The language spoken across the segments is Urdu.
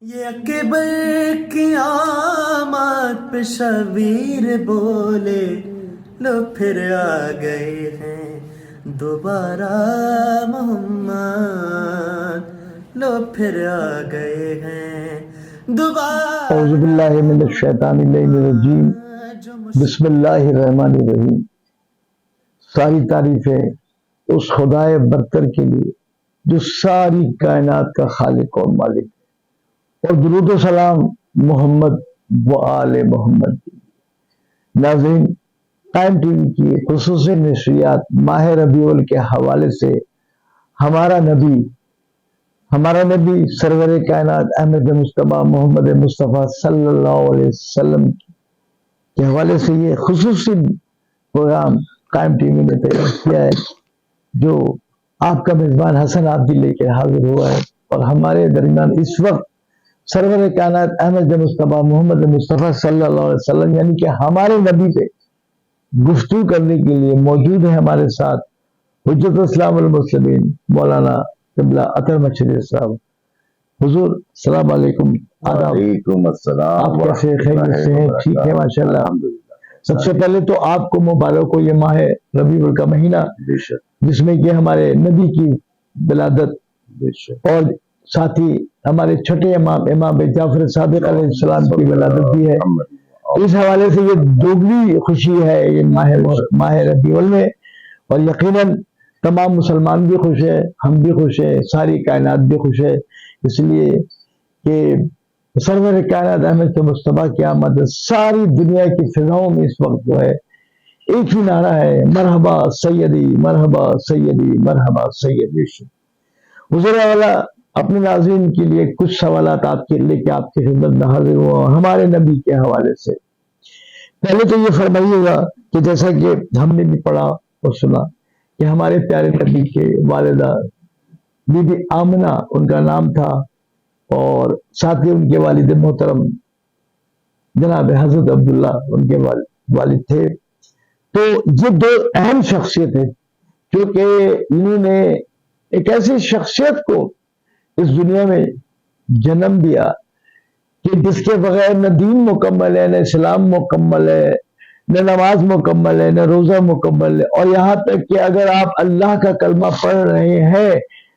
یہ اکبر کی آمد پہ شبیر بولے، لو پھر آ گئے ہیں دوبارہ محمد، لو پھر آ گئے ہیں دوبارہ۔ اعوذ باللہ من الشیطان الرجیم، بسم اللہ الرحمن الرحیم۔ ساری تعریفیں اس خدائے برتر کے لیے جو ساری کائنات کا خالق اور مالک ہے، اور درود و سلام محمد و آل محمد کی۔ ناظرین، ٹائم ٹی وی کی خصوصی نشریات ماہ ربیع الاول کے حوالے سے ہمارا نبی سرور کائنات احمد مصطفیٰ محمد مصطفیٰ صلی اللہ علیہ وسلم کے حوالے سے یہ خصوصی پروگرام قائم ٹی وی نے تیار کیا ہے، جو آپ کا میزبان حسن عابدی لے کے حاضر ہوا ہے۔ اور ہمارے درمیان اس وقت سرور کائنات احمد مصطفیٰ محمد مصطفیٰ صلی اللہ علیہ وسلم یعنی کہ ہمارے نبی پہ گفتگو کرنے کے لیے موجود ہے ہمارے ساتھ حجت اسلام المسلمین مولانا قبلہ اطہر مشری صاحب۔ حضور السلام علیکم، آداب۔ وعلیکم السلام، آپ کیسے؟ خیریت سے ہیں؟ ٹھیک ہے ماشاءاللہ۔ سب سے پہلے تو آپ کو مبارک ہو یہ ماہ ربیع الاول کا مہینہ، جس میں کہ ہمارے نبی کی ولادت اور ساتھ ہی ہمارے چھٹے امام جعفر صادق علیہ السلام کی ولادت بھی ہے۔ اس حوالے سے یہ دوگلی خوشی ہے یہ ماہ ربیع الاول میں، اور یقیناً تمام مسلمان بھی خوش ہے، ہم بھی خوش ہیں، ساری کائنات بھی خوش ہے، اس لیے کہ سرور کائنات احمد مصطفیٰ کی آمد ساری دنیا کی فضاؤں میں اس وقت جو ہے ایک ہی نعرہ ہے، مرحبا سیدی مرحبا سیدی مرحبا سیدی۔ حضور والا اپنے ناظرین کے لیے کچھ سوالات آپ کے لے کے آپ کی خدمت میں حاضر ہوا ہمارے نبی کے حوالے سے۔ پہلے تو یہ فرمائیے گا کہ جیسا کہ ہم نے بھی پڑھا اور سنا کہ ہمارے پیارے نبی کے والدہ بی بی آمنہ ان کا نام تھا، اور ساتھ ہی ان کے والد محترم جناب حضرت عبداللہ ان کے والد تھے۔ تو یہ دو اہم شخصیت ہیں کیونکہ انہوں نے ایک ایسی شخصیت کو اس دنیا میں جنم دیا کہ جس کے بغیر نہ دین مکمل ہے، نہ اسلام مکمل ہے، نہ نماز مکمل ہے، نہ روزہ مکمل ہے، اور یہاں تک کہ اگر آپ اللہ کا کلمہ پڑھ رہے ہیں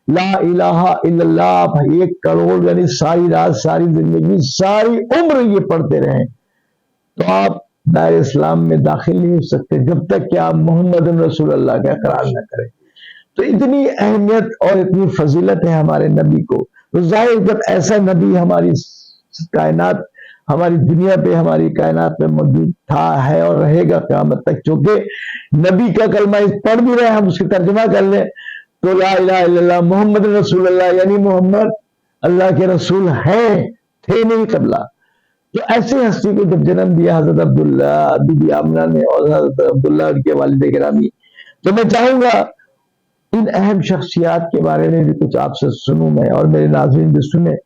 لا الہ الا اللہ، آپ 1 کروڑ یعنی ساری رات ساری زندگی ساری عمر یہ پڑھتے رہیں تو آپ دائرہ اسلام میں داخل نہیں ہو سکتے جب تک کہ آپ محمد رسول اللہ کا اقرار نہ کریں۔ تو اتنی اہمیت اور اتنی فضیلت ہے ہمارے نبی کو، تو ظاہر جب ایسا نبی ہماری کائنات ہماری دنیا پہ ہماری کائنات میں موجود تھا ہے اور رہے گا قیامت تک، چونکہ نبی کا کلمہ پڑھ بھی رہے ہم اس کی ترجمہ کر لیں تو لا الہ الا اللہ محمد رسول اللہ یعنی محمد اللہ کے رسول ہیں، تھے نہیں قبلہ۔ تو ایسی ہستی کو جب جنم دیا حضرت عبداللہ بی بی آمنہ نے اور حضرت عبداللہ ان کے والد گرامی، تو میں چاہوں گا ان اہم شخصیات کے بارے میں بھی کچھ آپ سے سنوں میں اور میرے ناظرین بھی سنیں۔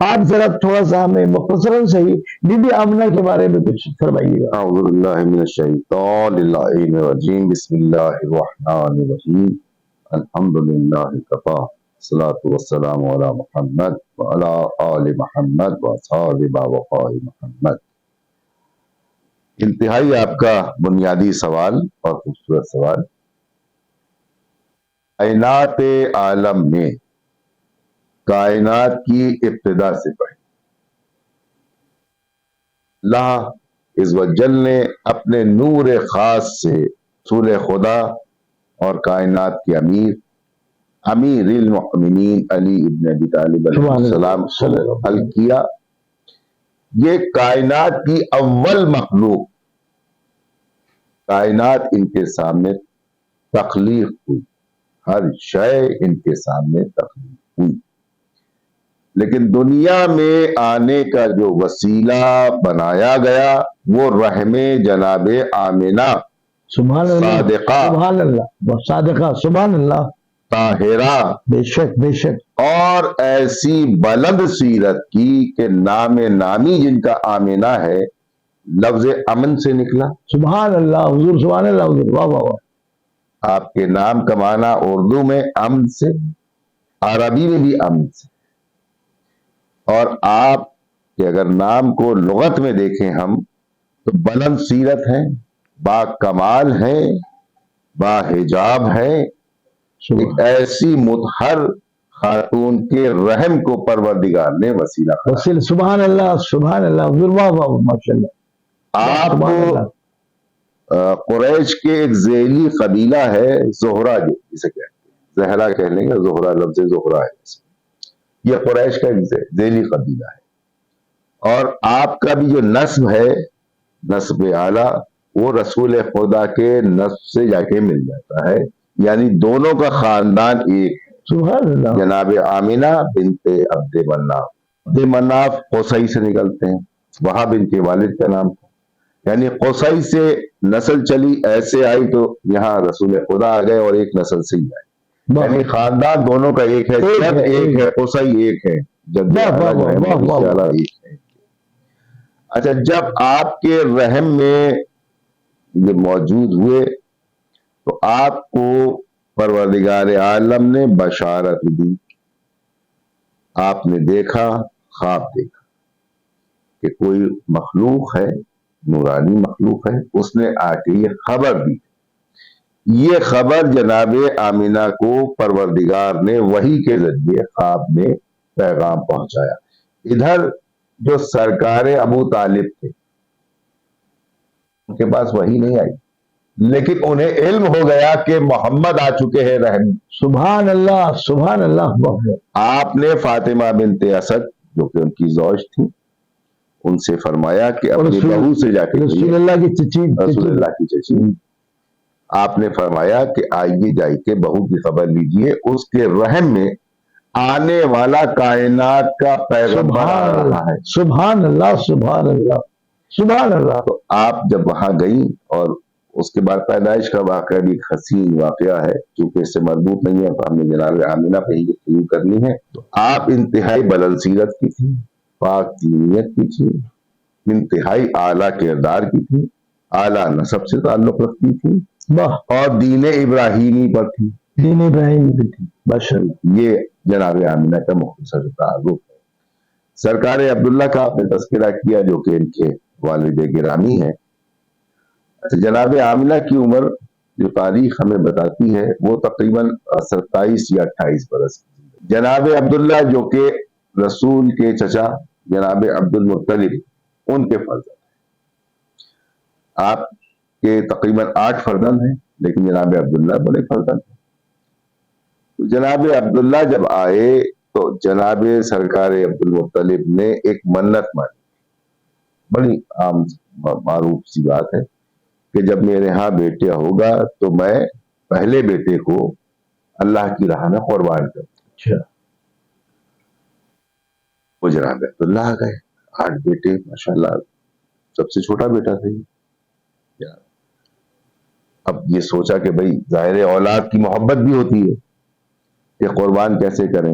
آپ ذرا تھوڑا سا ہمیں مختصراً صحیح بی بی آمنہ کے بارے میں کچھ فرمائیے گا۔ اعوذ باللہ من الشیطان الرجیم، بسم اللہ الرحمن الرحیم، الحمدللہ کفا، الصلاۃ والسلام علی محمد وعلی آل محمد واصحاب وقاء محمد۔ انتہائی آپ کا بنیادی سوال اور خوبصورت سوال۔ کائنات عالم میں کائنات کی ابتدا سے پڑھی اللہ عز و جل نے اپنے نور خاص سے رسول خدا اور کائنات کے امیر المؤمنین علی ابن ابی طالب علیہ السلام کو حل کیا۔ یہ کائنات کی اول مخلوق، کائنات ان کے سامنے تخلیق ہوئی، ہر شے ان کے سامنے تخلیق ہوئی، لیکن دنیا میں آنے کا جو وسیلہ بنایا گیا وہ رحم جناب آمنہ سبحان اللہ، صادقہ، سبحان اللہ، صادقہ، سبحان اللہ، طاہرہ، بے شک بے شک، اور ایسی بلند سیرت کی کہ نام نامی جن کا آمنہ ہے لفظ امن سے نکلا۔ سبحان اللہ حضور، سبحان اللہ حضور، واہ واہ واہ۔ آپ کے نام کا معنی اردو میں امن سے، عربی میں بھی امن سے۔ اور آپ کے اگر نام کو لغت میں دیکھیں ہم تو بلند سیرت ہیں، با کمال ہیں، با حجاب ہیں، ایک ایسی مطہر خاتون کے رحم کو پروردگار نے وسیلہ قرار سبحان اللہ سبحان اللہ، واہ واہ ماشاء اللہ، آپ سبحان اللہ۔ قریش کے ایک ذیلی قبیلہ ہے زہرہ، جسے کہتے ہیں زہرا کہہ لیں گے، زہرہ لفظ زہرہ ہے، یہ قریش کا ایک ذیلی قبیلہ ہے، اور آپ کا بھی جو نسب ہے، نسب اعلیٰ، وہ رسول خدا کے نسب سے جا کے مل جاتا ہے، یعنی دونوں کا خاندان ایک ہے۔ سبحان اللہ۔ جناب آمینہ بنت عبد مناف، عبد مناف قصی سے نکلتے ہیں، وہاں ان کے والد کا نام تھا، یعنی قصی سے نسل چلی، ایسے آئی تو یہاں رسول خدا آ گئے اور ایک نسل سے ہی آئے، یعنی خاندان دونوں کا ایک ہے، جد ایک ہے، قصی ایک ہے، جد اعلیٰ ایک ہے۔ اچھا، جب آپ کے رحم میں یہ موجود ہوئے تو آپ کو پروردگار عالم نے بشارت دی، آپ نے دیکھا، خواب دیکھا کہ کوئی مخلوق ہے، نورانی مخلوق ہے، اس نے آ کے یہ خبر دی۔ یہ خبر جناب آمینہ کو پروردگار نے وحی کے ذریعے خواب میں پیغام پہنچایا۔ ادھر جو سرکار ابو طالب تھے، ان کے پاس وحی نہیں آئی، لیکن انہیں علم ہو گیا کہ محمد آ چکے ہیں رحم۔ سبحان اللہ سبحان اللہ۔ آپ نے فاطمہ بنت اسد جو کہ ان کی زوج تھی، ان سے فرمایا کہ اپنی بہو سے جا کے رسول اللہ کی چچی، رسول اللہ کی چچی، آپ نے فرمایا کہ آئیے جائی کے بہو کی خبر لیجئے، اس کے رحم میں آنے والا کائنات کا پیغمبر آ رہا ہے۔ سبحان اللہ سبحان اللہ سبحان اللہ۔ تو آپ جب وہاں گئیں، اور اس کے بعد پیدائش کا واقعہ بھی ایک حسین واقعہ ہے، چونکہ اس سے مربوط نہیں ہے، ہم نے جناب آمینہ پہ ہی گفتگو کرنی ہے۔ تو آپ انتہائی بلند سیرت کی تھی، پاک دینیت کی تھی، انتہائی اعلیٰ کردار کی تھی، اعلیٰ نسب سے تعلق رکھتی تھی، اور دین ابراہیمی پر تھی، دین ابراہیم بھی تھی، ماشاءاللہ۔ یہ جناب آمینہ کا مختصر تعارف ہے۔ سرکار عبداللہ کا آپ نے تذکرہ کیا، جو کہ ان کے والد گرامی ہیں۔ جناب آمینہ کی عمر جو تاریخ ہمیں بتاتی ہے وہ تقریباً 27 یا 28 برس کی۔ جناب عبداللہ جو کہ رسول کے چچا جناب عبد المطلب، ان کے فرزند ہیں۔ آپ کے تقریباً 8 فرزند ہیں، لیکن جناب عبداللہ بڑے فرزند ہیں۔ تو جناب عبداللہ جب آئے تو جناب سرکار عبد المطلب نے ایک منت مانی، بڑی عام معروف سی بات ہے کہ جب میرے ہاں بیٹا ہوگا تو میں پہلے بیٹے کو اللہ کی راہ میں قربان کروں۔ اچھا، وہ جناب عبداللہ آ گئے، 8 بیٹے، ماشاءاللہ سب سے چھوٹا بیٹا تھا یہ۔ اب یہ سوچا کہ بھائی ظاہر اولاد کی محبت بھی ہوتی ہے کہ قربان کیسے کریں،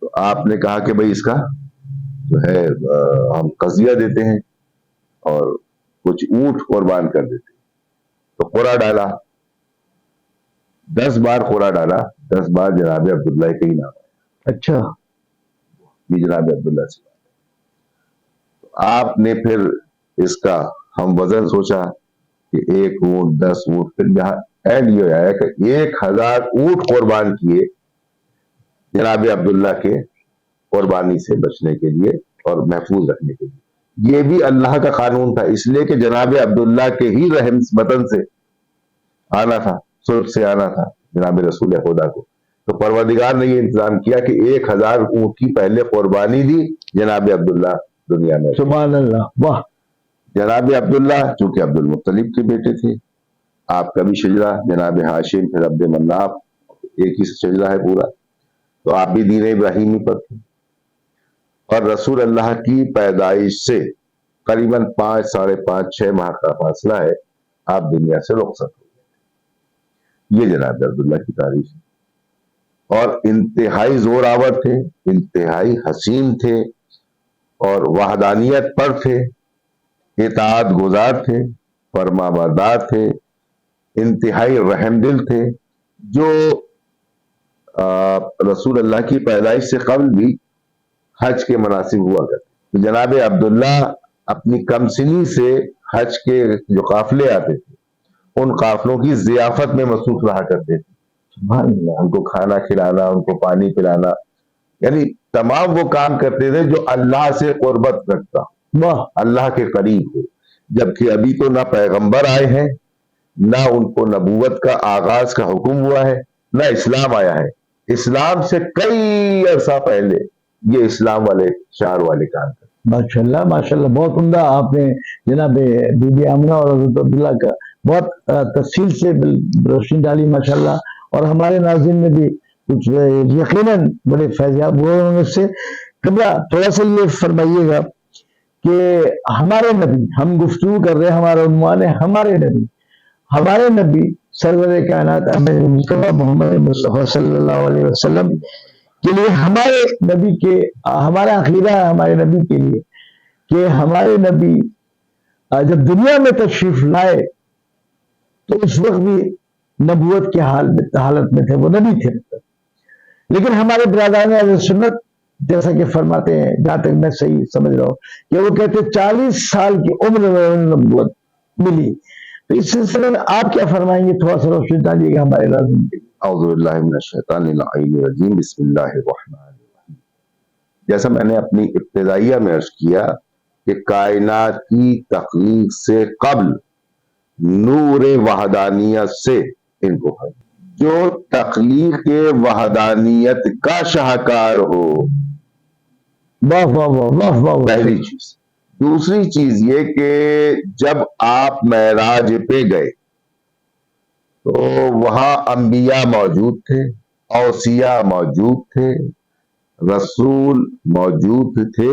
تو آپ نے کہا کہ بھائی اس کا جو ہے ہم قضیہ دیتے ہیں اور کچھ اونٹ قربان کر دیتے ہیں۔ تو قرعہ ڈالا، 10 بار قرعہ ڈالا، 10 بار جناب عبداللہ کا ہی نام ہے۔ اچھا، یہ جناب عبداللہ سے بات ہے۔ تو آپ نے پھر اس کا ہم وزن سوچا کہ 1 اونٹ، 10 اونٹ، پھر یہاں اینڈ یہ آیا کہ 1000 اونٹ قربان کیے جناب عبداللہ کے قربانی سے بچنے کے لیے اور محفوظ رکھنے کے لیے۔ یہ بھی اللہ کا قانون تھا، اس لیے کہ جناب عبداللہ کے ہی رحم وطن سے آنا تھا، سرخ سے آنا تھا جناب رسول خدا کو۔ تو پروردگار نے یہ انتظام کیا کہ 1000 اونٹ کی پہلے قربانی دی جناب عبداللہ دنیا میں۔ سبحان اللہ، واہ۔ جناب عبداللہ چونکہ عبد المطلب کے بیٹے تھے، آپ کا بھی شجرہ جناب ہاشم، پھر عبد مناف، ایک ہی شجرہ ہے پورا، تو آپ بھی دین ابراہیمی پر تھے۔ اور رسول اللہ کی پیدائش سے قریباً 5 ساڑھے 5 6 ماہ کا فاصلہ ہے، آپ دنیا سے رخصت ہو گئے۔ یہ جناب عبداللہ کی تعریف ہے، اور انتہائی زور آور تھے، انتہائی حسین تھے، اور وحدانیت پر تھے، اطاعت گزار تھے، فرما بردار تھے، انتہائی رحم دل تھے، جو رسول اللہ کی پیدائش سے قبل بھی حج کے مناسب ہوا کرتے. تو جناب عبداللہ اپنی کم سنی سے حج کے جو قافلے آتے تھے ان قافلوں کی ضیافت میں مصروف رہا کرتے تھے. ان کو کھانا کھلانا، ان کو پانی پلانا، یعنی تمام وہ کام کرتے تھے جو اللہ سے قربت رکھتا، اللہ کے قریب ہو. جبکہ ابھی تو نہ پیغمبر آئے ہیں، نہ ان کو نبوت کا آغاز کا حکم ہوا ہے، نہ اسلام آیا ہے. اسلام سے کئی عرصہ پہلے یہ اسلام والے شعار والے کام کرتے. ماشاءاللہ ماشاءاللہ، بہت عمدہ آپ نے جناب بی بی آمنہ اور حضرت عبداللہ کا بہت تفصیل سے روشنی ڈالی ماشاءاللہ. اور ہمارے ناظرین میں بھی کچھ یقیناً بڑے فیضیاب ہوئے ہوں گے اس سے. قبلہ تھوڑا سا یہ فرمائیے گا کہ ہمارے نبی، ہم گفتگو کر رہے ہیں، ہمارا عنوان ہے ہمارے نبی سرور کائنات مصطفیٰ محمد مصطفیٰ صلی اللہ علیہ وسلم کے لیے، ہمارے نبی کے ہمارا عقیدہ ہے ہمارے نبی کے لیے کہ ہمارے نبی جب دنیا میں تشریف لائے تو اس وقت بھی نبوت کے حالت میں تھے، وہ نبی تھے. لیکن ہمارے برادران اہل سنت جیسا کہ فرماتے ہیں، جہاں تک میں صحیح سمجھ رہا ہوں، کہ وہ کہتے 40 سال کی عمر میں نبوت ملی. تو اس سلسلے میں آپ کیا فرمائیں گے؟ تھوڑا سا روشنی ڈالیے گا ہمارے ناظرین کے لیے. اعوذ باللہ من الشیطان اللعین الرجیم، بسم اللہ الرحمن الرحیم. جیسا میں نے اپنی ابتدائیہ میں عرض کیا کہ کائنات کی تخلیق سے قبل نور وحدانیت سے ان کو ہے. جو تخلیق وحدانیت کا شاہکار ہو، واہ واہ واہ واہ واہ. پہلی چیز. دوسری چیز یہ کہ جب آپ معراج پہ گئے تو وہاں انبیاء موجود تھے، اوصیاء موجود تھے، رسول موجود تھے،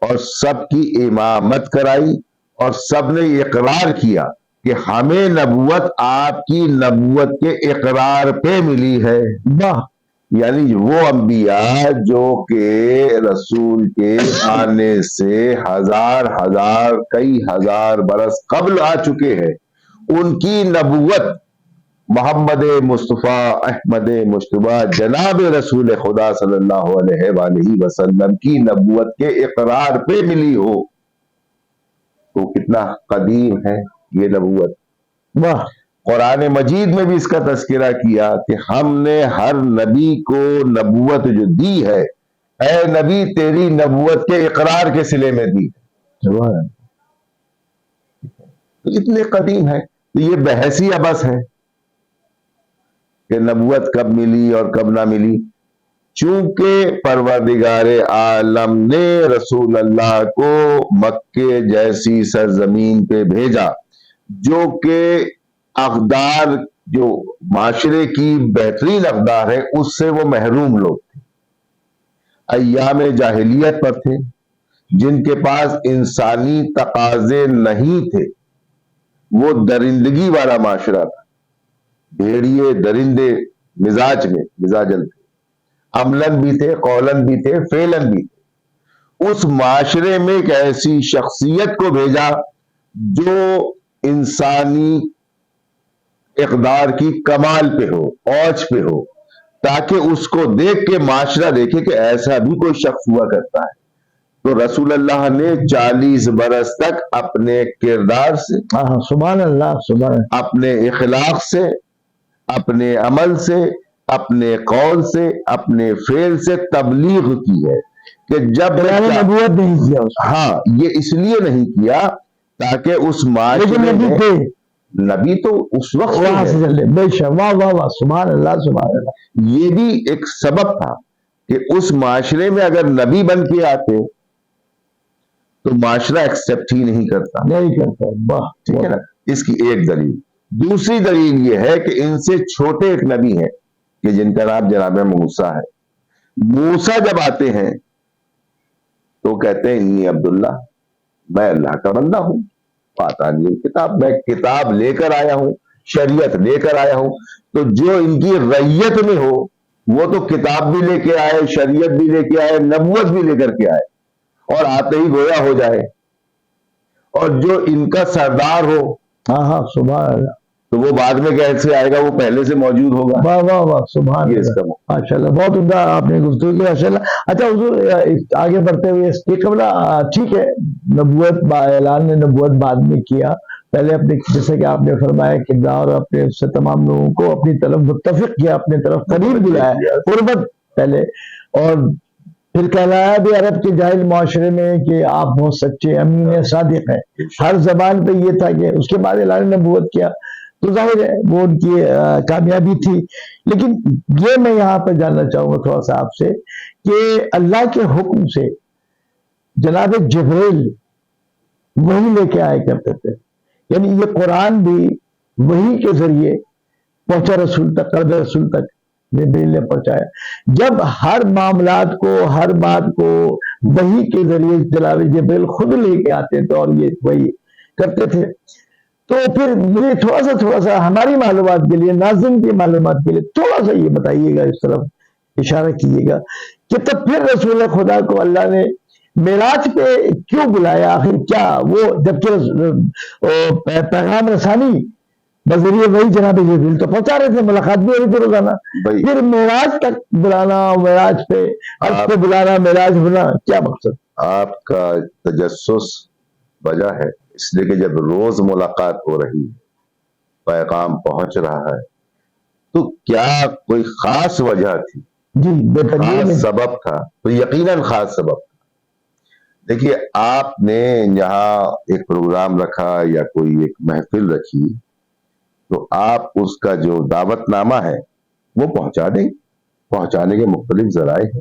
اور سب کی امامت کرائی اور سب نے اقرار کیا کہ ہمیں نبوت آپ کی نبوت کے اقرار پہ ملی ہے. واہ. یعنی وہ انبیاء جو کہ رسول کے آنے سے کئی ہزار برس قبل آ چکے ہیں، ان کی نبوت محمد مصطفیٰ احمد مجتبیٰ جناب رسول خدا صلی اللہ علیہ وآلہ وسلم کی نبوت کے اقرار پہ ملی ہو تو کتنا قدیم ہے یہ نبوت. واہ. قرآن مجید میں بھی اس کا تذکرہ کیا کہ ہم نے ہر نبی کو نبوت جو دی ہے، اے نبی تیری نبوت کے اقرار کے صلے میں دی. اتنے قدیم ہے. تو یہ بحثی ابس ہے کہ نبوت کب ملی اور کب نہ ملی. چونکہ پروردگار عالم نے رسول اللہ کو مکے جیسی سرزمین پہ بھیجا جو کہ اقدار، جو معاشرے کی بہترین اقدار ہے، اس سے وہ محروم لوگ تھے، ایام جاہلیت پر تھے، جن کے پاس انسانی تقاضے نہیں تھے. وہ درندگی والا معاشرہ تھا، بھیڑیے درندے مزاجن تھے، عملاً بھی تھے، قولاً بھی تھے، فعلاً بھی تھے. اس معاشرے میں ایک ایسی شخصیت کو بھیجا جو انسانی اقدار کی کمال پہ ہو، اوج پہ ہو، تاکہ اس کو دیکھ کے معاشرہ دیکھے کہ ایسا بھی کوئی شخص ہوا کرتا ہے. تو رسول اللہ نے 40 برس تک اپنے کردار سے، سبحان اللہ، سبحان اللہ، اپنے اخلاق سے، اپنے عمل سے، اپنے قول سے، اپنے فعل سے تبلیغ کی ہے کہ جب نبوت نہیں کیا اس کو. ہاں، یہ اس لیے نہیں کیا تاکہ اس معاشرے میں نبی تو اس وقت وہاں سے چلے. بے شک، واہ واہ واہ، سبحان اللہ، سبحان اللہ. یہ بھی ایک سبب تھا کہ اس معاشرے میں اگر نبی بن کے آتے تو معاشرہ ایکسپٹ ہی نہیں کرتا. واہ. ٹھیک ہے نا. اس کی ایک دلیل. دوسری دلیل یہ ہے کہ ان سے چھوٹے ایک نبی ہیں کہ جن کا نام جناب موسیٰ ہے. موسیٰ جب آتے ہیں تو کہتے ہیں انی عبداللہ، میں اللہ کا بندہ ہوں، پاتانی کتاب، میں کتاب لے کر آیا ہوں، شریعت لے کر آیا ہوں. تو جو ان کی ریت میں ہو وہ تو کتاب بھی لے کے آئے، شریعت بھی لے کے آئے، نبوت بھی لے کر کے آئے، اور آتے ہی گویا ہو جائے. اور جو ان کا سردار ہو، ہاں سبحان اللہ، تو وہ بعد میں کیسے آئے گا, وہ پہلے سے موجود ہوگا. واہ واہ واہ, سبحان یہ اس اللہ, کا ماشاء اللہ, بہت عمدہ آپ نے گفتگو کی ماشاء اللہ. اچھا حضور آگے بڑھتے ہوئے اس کے قبل ٹھیک ہے, نبوت اعلان نے نبوت بعد میں کیا, پہلے اپنے جیسے کہ آپ نے فرمایا کردار اور اپنے سے تمام لوگوں کو اپنی طرف متفق کیا, اپنے طرف قریب بلایا, قربت پہلے, اور پھر کہلایا بھی عرب کے جاہل معاشرے میں کہ آپ بہت سچے امین صادق ہیں. ہر زبان پہ یہ تھا کہ اس کے بعد اعلان نبوت کیا, تو ظاہر ہے وہ ان کی کامیابی تھی. لیکن یہ میں یہاں پہ جاننا چاہوں گا تھوڑا سا آپ سے کہ اللہ کے حکم سے جناب جبریل وہی لے کے آئے کرتے تھے, یعنی یہ قرآن بھی وہی کے ذریعے پہنچا رسول تک, قلب رسول تک جبریل نے پہنچایا. جب ہر معاملات کو, ہر بات کو وحی کے ذریعے جناب جبریل خود لے کے آتے تھے اور یہ وہی کرتے تھے, تو پھر مجھے تھوڑا سا ہماری معلومات کے لیے, ناظرین کی معلومات کے لیے تھوڑا سا یہ بتائیے گا, اس طرف اشارہ کیجیے گا کہ تب پھر رسول خدا کو اللہ نے معراج پہ کیوں بلایا, آخر کیا وہ, جبکہ پیغام رسانی بذریعے وہی جناب جبریل تو پہنچا رہے تھے, ملاقات بھی ہو رہی تھی روزانہ, پھر معراج تک بلانا, معراج پہ عرش پہ بلانا, معراج بنا, کیا مقصد؟ آپ کا تجسس وجہ ہے اس لیے کہ جب روز ملاقات ہو رہی ہے, پیغام پہنچ رہا ہے, تو کیا کوئی خاص وجہ تھی, جی خاص سبب تھا, تو یقیناً خاص سبب تھا. دیکھیے آپ نے یہاں ایک پروگرام رکھا یا کوئی ایک محفل رکھی, تو آپ اس کا جو دعوت نامہ ہے وہ پہنچا دیں. پہنچانے کے مختلف ذرائع ہیں,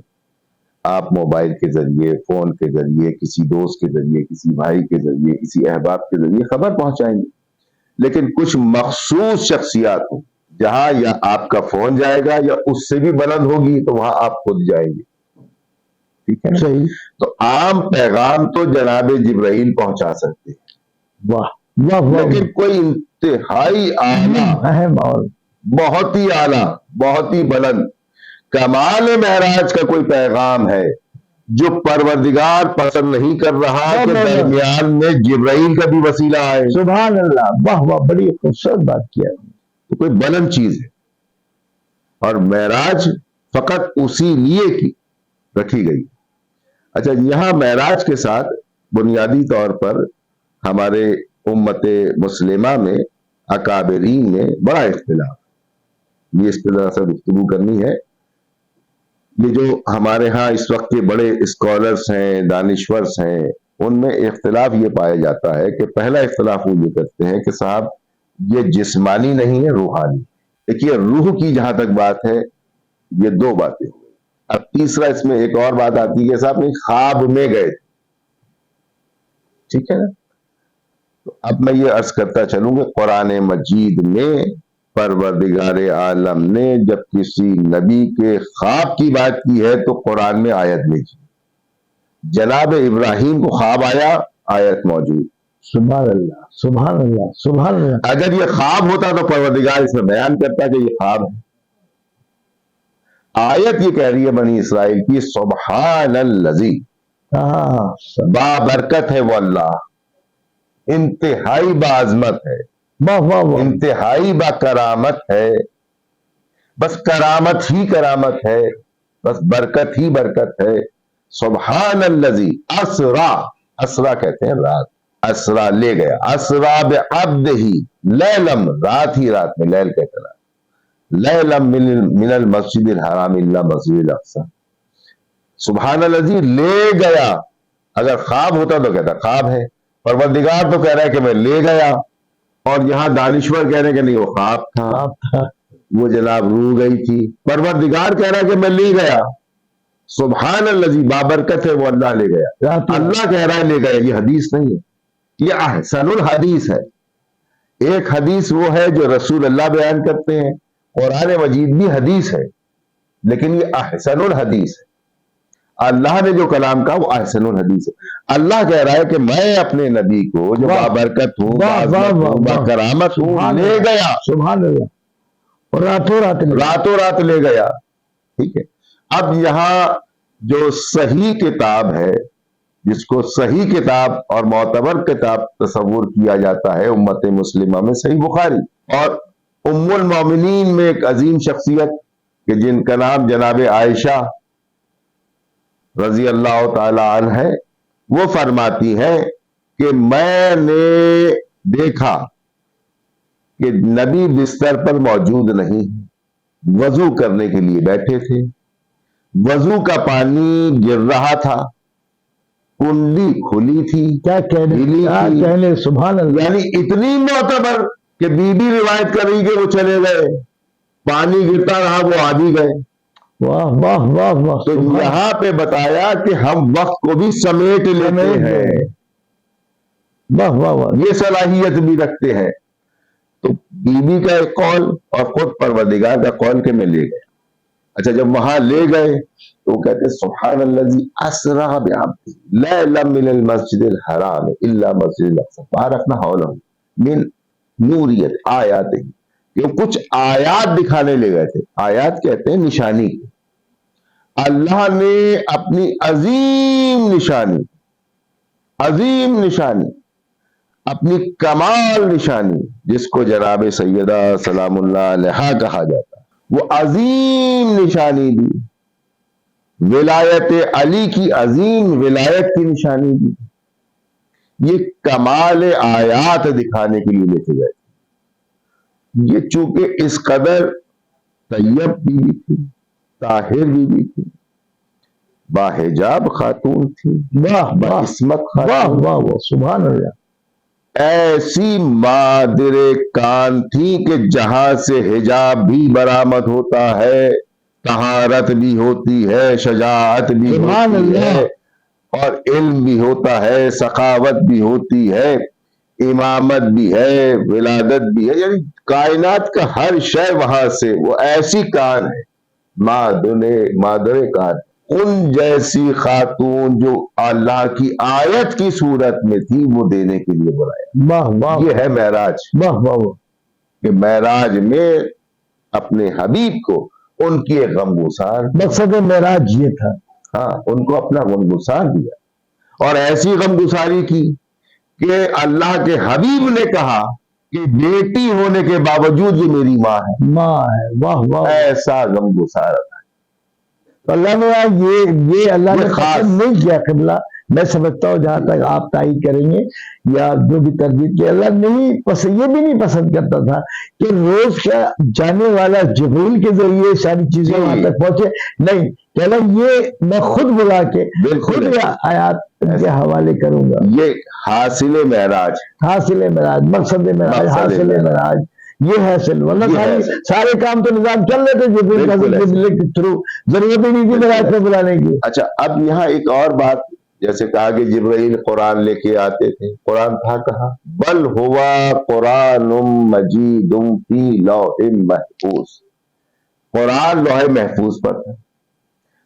آپ موبائل کے ذریعے, فون کے ذریعے, کسی دوست کے ذریعے, کسی بھائی کے ذریعے, کسی احباب کے ذریعے خبر پہنچائیں گے. لیکن کچھ مخصوص شخصیات ہوں جہاں یا آپ کا فون جائے گا یا اس سے بھی بلند ہوگی, تو وہاں آپ خود جائیں گے. ٹھیک ہے صحیح. تو عام پیغام تو جناب جبرائیل پہنچا سکتے, واہ واہ واہ, لیکن کوئی انتہائی اعلیٰ, اہم اور بہت ہی اعلیٰ, بہت ہی بلند کمال معراج کا کوئی پیغام ہے جو پروردگار پسند نہیں کر رہا کہ درمیان میں جبرائیل کا بھی وسیلہ آئے. سبحان اللہ, واہ واہ, بڑی خوبصورت بات کیا. تو کوئی بلند چیز ہے, اور معراج فقط اسی لیے کی رکھی گئی. اچھا, یہاں معراج کے ساتھ بنیادی طور پر ہمارے امت مسلمہ میں اکابرین میں بڑا اختلاف, یہ اس پہ ذرا سا گفتگو کرنی ہے. یہ جو ہمارے ہاں اس وقت کے بڑے اسکالرس ہیں, دانشورس ہیں, ان میں اختلاف یہ پایا جاتا ہے کہ پہلا اختلاف وہ یہ کرتے ہیں کہ صاحب یہ جسمانی نہیں ہے, روحانی. دیکھیے روح کی جہاں تک بات ہے یہ دو باتیں ہو گئی. اب تیسرا اس میں ایک اور بات آتی ہے کہ صاحب نہیں خواب میں گئے تھے, ٹھیک ہے نا. تو اب میں یہ عرض کرتا چلوں کہ قرآن مجید میں پروردگار عالم نے جب کسی نبی کے خواب کی بات کی ہے تو قرآن میں آیت بھیجی. جناب ابراہیم کو خواب آیا, آیت موجود. سبحان اللہ, سبحان اللہ, سبحان اللہ. اگر یہ خواب ہوتا تو پروردگار اس میں بیان کرتا کہ یہ خواب ہے. آیت یہ کہہ رہی ہے بنی اسرائیل کی, سبحان الذی, بابرکت ہے وہ اللہ, انتہائی باعظمت ہے, انتہائی با کرامت ہے, بس کرامت ہی کرامت ہے, بس برکت ہی برکت ہے. سبحان الذی اسرا, اسرا کہتے ہیں رات, اسرا لے گیا, اسرا بعبدہ لیلم, رات ہی رات میں, لیل کہتے ہیں لیلم من المسجد الحرام الا مسجد الاقصی. سبحان الذی لے گیا, اگر خواب ہوتا تو کہتا خواب ہے, پروردگار تو کہہ رہا ہے کہ میں لے گیا, اور یہاں دانشور کہہ رہے ہیں کہ نہیں وہ خواب تھا, وہ جناب روح گئی تھی. پروردگار کہہ رہا ہے کہ میں لے گیا. سبحان الذی, بابرکت ہے وہ اللہ لے گیا. اللہ کہہ رہا ہے لے گیا, یہ حدیث نہیں ہے, یہ احسن الحدیث ہے. ایک حدیث وہ ہے جو رسول اللہ بیان کرتے ہیں, قرآن مجید بھی حدیث ہے, لیکن یہ احسن الحدیث ہے. اللہ نے جو کلام کہا وہ احسن الحدیث ہے. اللہ کہہ رہا ہے کہ میں اپنے نبی کو جو بابرکت ہوں, باکرامت ہوں, لے گیا. سبحان اللہ, اور راتوں رات لے گیا. ٹھیک ہے. اب یہاں جو صحیح کتاب ہے جس کو صحیح کتاب اور معتبر کتاب تصور کیا جاتا ہے امت مسلمہ میں، صحیح بخاری، اور ام المومنین میں ایک عظیم شخصیت کہ جن کا نام جناب عائشہ رضی اللہ تعالی عنہ ہے، وہ فرماتی ہیں کہ میں نے دیکھا کہ نبی بستر پر موجود نہیں، وضو کرنے کے لیے بیٹھے تھے، وضو کا پانی گر رہا تھا، کنڈی کھلی تھی، کیا کہنے سبحان اللہ. یعنی اتنی معتبر کہ بی بی روایت کر رہی کہ وہ چلے گئے، پانی گرتا رہا، وہ آ بھی گئے. واہ واہ واہ واہ. تو یہاں پہ بتایا کہ ہم وقت کو بھی سمیٹ لیتے ہیں، واہ واہ واہ. یہ صلاحیت بھی رکھتے ہیں. تو بی بی کا ایک قول اور خود پروردگار کا قول کہ میں لے گئے. اچھا جب وہاں لے گئے تو وہ کہتے سبحان الذی اسرا بعبدہ لیلا من المسجد الحرام الا مسجد الاقصی بارکنا حولہ من نوریت آیات، کہ کچھ آیات دکھانے لے گئے تھے. آیات کہتے ہیں نشانی. اللہ نے اپنی عظیم نشانی، اپنی کمال نشانی، جس کو جناب سیدہ سلام اللہ علیہا کہا جاتا ہے، وہ عظیم نشانی دی. ولایت علی کی عظیم ولایت کی نشانی دی. یہ کمال آیات دکھانے کے لیے لے کے گئے. یہ چونکہ اس قدر طیب بیوی تھی، طاہر بیوی تھی، باحجاب خاتون تھی، واہ واہ عصمت واہ خاتون، واہ واہ سبحان اللہ. ایسی مادر کان تھی کہ جہاں سے حجاب بھی برآمد ہوتا ہے، طہارت بھی ہوتی ہے، شجاعت بھی سبحان ہوتی اللہ. ہے، اور علم بھی ہوتا ہے، سخاوت بھی ہوتی ہے، امامت بھی ہے، ولادت بھی ہے. یعنی کائنات کا ہر شے وہاں سے. وہ ایسی کان ہے، مادر کان، ان جیسی خاتون جو اللہ کی آیت کی صورت میں تھی، وہ دینے کے لیے بلایا. واہ واہ یہ ہے معراج، واہ واہ واہ. کہ معراج میں اپنے حبیب کو ان کی ایک غمگسار، مقصد معراج یہ تھا. ہاں ان کو اپنا غمگسار دیا، اور ایسی غمگساری کی کہ اللہ کے حبیب نے کہا کہ بیٹی ہونے کے باوجود یہ میری ماں ہے. ماں ہے. واہ واہ. ایسا غمگسار. تو اللہ نے یہ اللہ نے خاص پسند نہیں کیا. قبلہ میں سمجھتا ہوں جہاں تک آپ تائید کریں گے یا جو بھی تردید کی، اللہ نہیں پسند، یہ بھی نہیں پسند کرتا تھا کہ روز کا جانے والا جبریل کے ذریعے ساری چیزیں وہاں تک پہنچے. نہیں کہ یہ میں خود بلا کے خود آیات کے حوالے کروں گا. یہ حاصل معراج، حاصل معراج، مقصد معراج، حاصل معراج یہ ہے. ورنہ سارے کام تو نظام چل رہے تھے جبریل کے تھرو، ضرورت ہی نہیں تھی معراج پہ بلانے کی. اچھا اب یہاں ایک اور بات، جیسے کہا کہ جبرائیل قرآن لے کے آتے تھے. قرآن تھا کہا بل ہوا قرآن مجید فی لوح محفوظ. قرآن لوح محفوظ پر ہے.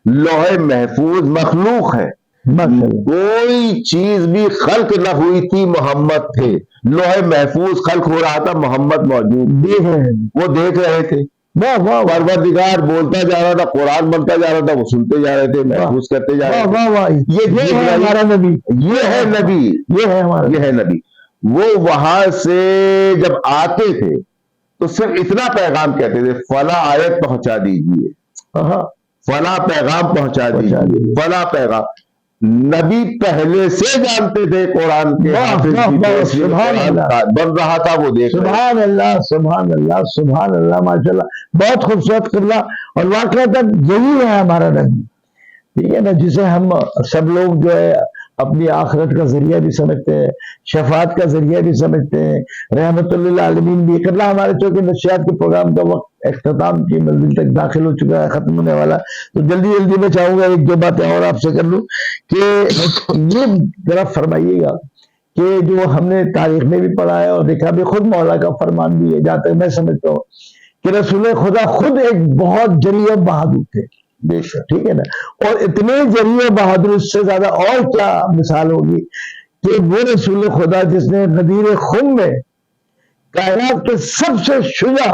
لوح محفوظ مخلوق ہے، کوئی چیز بھی خلق نہ ہوئی تھی، محمد تھے. لوح محفوظ خلق ہو رہا تھا، محمد موجود، وہ دیکھ رہے تھے. پروردگار بولتا جا رہا تھا، قرآن بنتا جا رہا تھا، وہ سنتے جا رہے تھے، محفوظ کرتے جا رہے تھے. یہ ہے ہمارا نبی، یہ ہے نبی، یہ ہے نبی. وہ وہاں سے جب آتے تھے تو صرف اتنا پیغام کہتے تھے، فلاں آیت پہنچا دیجئے، فلاں پیغام پہنچا دیجئے، فلاں پیغام. نبی پہلے سے جانتے تھے قرآن کے حافظ کی، بن رہا تھا وہ دیکھ. سبحان اللہ سبحان اللہ سبحان اللہ. ماشاءاللہ بہت خوبصورت قبلہ، اور واقعہ یہی ہے ہمارا نبی. ٹھیک ہے نا، جسے ہم سب لوگ جو ہے اپنی آخرت کا ذریعہ بھی سمجھتے ہیں، شفاعت کا ذریعہ بھی سمجھتے ہیں، رحمت للعالمین بھی. قبلہ ہمارے چونکہ نشریات کے پروگرام کا وقت اختتام کی منزل تک داخل ہو چکا ہے، ختم ہونے والا. تو جلدی میں چاہوں گا ایک دو باتیں اور آپ سے کر لوں کہ یہ ذرا فرمائیے گا کہ جو ہم نے تاریخ میں بھی پڑھا ہے اور دیکھا بھی، خود مولا کا فرمان بھی ہے جہاں تک میں سمجھتا ہوں کہ رسول خدا خود ایک بہت جری بہادر تھے. بے شک، ٹھیک ہے نا، اور اتنے جری بہادر اس سے زیادہ اور کیا مثال ہوگی کہ وہ رسول خدا جس نے غدیر خم میں کائنات کے سب سے شجاع